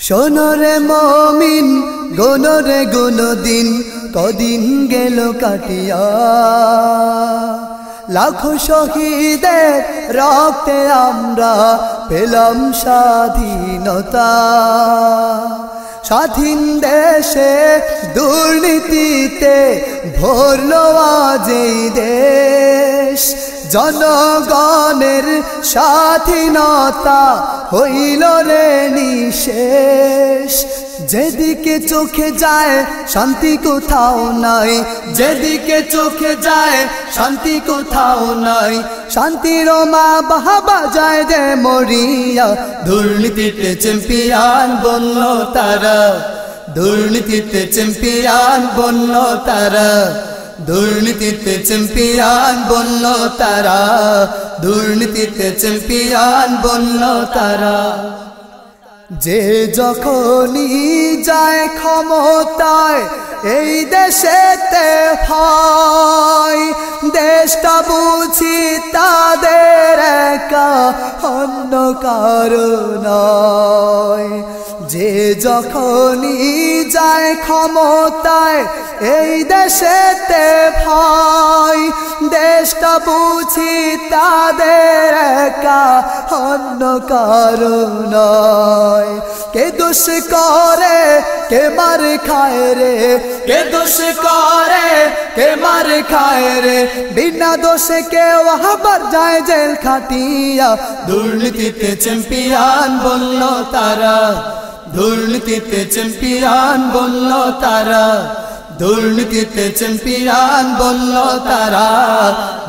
শোনো রে মমিন গোনো রে গোনো দিন কদিন গেল কাটিয়া লাখো শহীদের রক্তে আমরা পেলাম স্বাধীনতা। স্বাধীন দেশে দুর্নীতিতে ভরলো আজ এই দেশ। জনগণের স্বাধীনতা হইল রে নিঃশেষ। যেদিকে চোখে যায় শান্তি কোথাও নাই, যেদিকে চোখে যায় শান্তি কোথাও নাই। শান্তির মা বাবা যায় যে মরিয়া, দুর্নীতিতে চ্যাম্পিয়ন বনল তারা, দুর্নীতিতে চ্যাম্পিয়ন বনল তারা, দুর্নীতিতে চ্যাম্পিয়ন বনল তারা, দুর্নীতিতে চ্যাম্পিয়ন বনল তারা। যে যখনই যায় ক্ষমতায় এই দেশেতে হয়, দেশটা বুঝি তাদের একা অন্য কারো নয়। যে যখনই যায় ক্ষমতায় এই দেশেতে ভয়, দেশটা বুঝি তাদের একা অন্য কারো নয়। কে দোষ করে কে মার খায় রে, কে দোষ করে কে মার খায় রে। বিনা দোষে কেউ আবার যায় জেল খাটিয়া, দুর্নীতিতে চ্যাম্পিয়ন বনল তারা, দুর্নীতিতে চ্যাম্পিয়ন বনল তারা, দুর্নীতিতে চ্যাম্পিয়ন বনল তারা,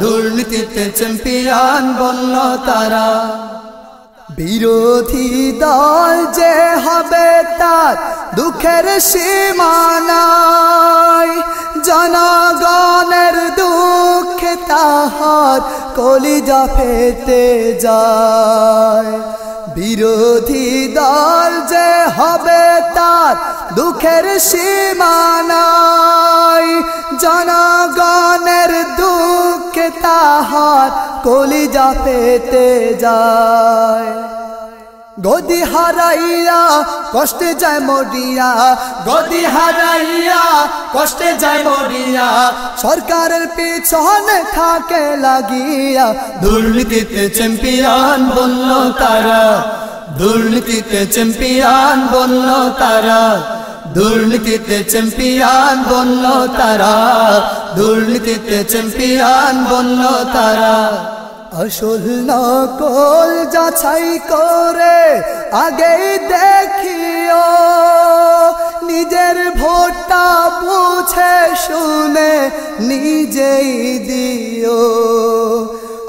দুর্নীতিতে চ্যাম্পিয়ন বনল তারা। বিরোধী দল যে হবে তার দুঃখের সীমা নাই, জনগণের দুঃখে তাহার কলিজা ফেটে যায়। বিরোধী দল যে হবে তার দুঃখের সীমা নাই, জনগণের দুঃখে তাহার কলিজা ফেটে যায়। গদি হারাইয়া কষ্টে যায় মরিয়া, গদি হারাইয়া কষ্টে যায় মরিয়া। সরকারের পিছনে থাকে লাগিয়া, দুর্নীতিতে চ্যাম্পিয়ন বনল তারা, দুর্নীতিতে চ্যাম্পিয়ন বনল তারা, দুর্নীতিতে চ্যাম্পিয়ন বনল তারা, দুর্নীতিতে চ্যাম্পিয়ন বনল তারা। আসল নকল যাচাই করে আগেই দেখিও, নিজের ভোটটা বুঝে শুনে নিজেই দিও।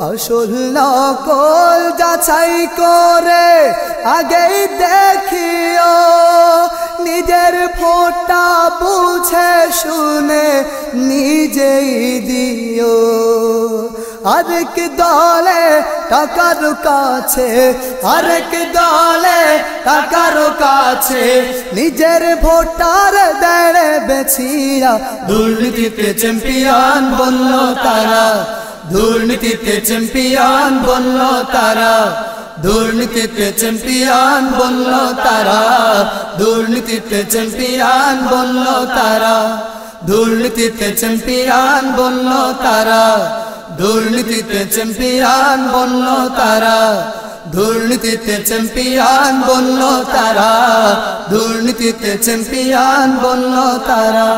আসল নকল যাচাই করে আগেই দেখিও, নিজের ভোটটা বুঝে শুনে নিজেই দিও। আরেক দলে টাকার কাছে, আরেক দলে টাকার কাছে নিজের ভোটার দেড়ে বেছিয়া, দুর্নীতিতে চ্যাম্পিয়ন বনল তারা, দুর্নীতিতে চ্যাম্পিয়ন বনল তারা, দুর্নীতিতে চ্যাম্পিয়ন বনল তারা, দুর্নীতিতে চ্যাম্পিয়ন বনল তারা, দুর্নীতিতে চ্যাম্পিয়ন বনল তারা, দুর্নীতিতে চ্যাম্পিয়ন বনল তারা, দুর্নীতিতে চ্যাম্পিয়ন বনল তারা, দুর্নীতিতে চ্যাম্পিয়ন বনল তারা।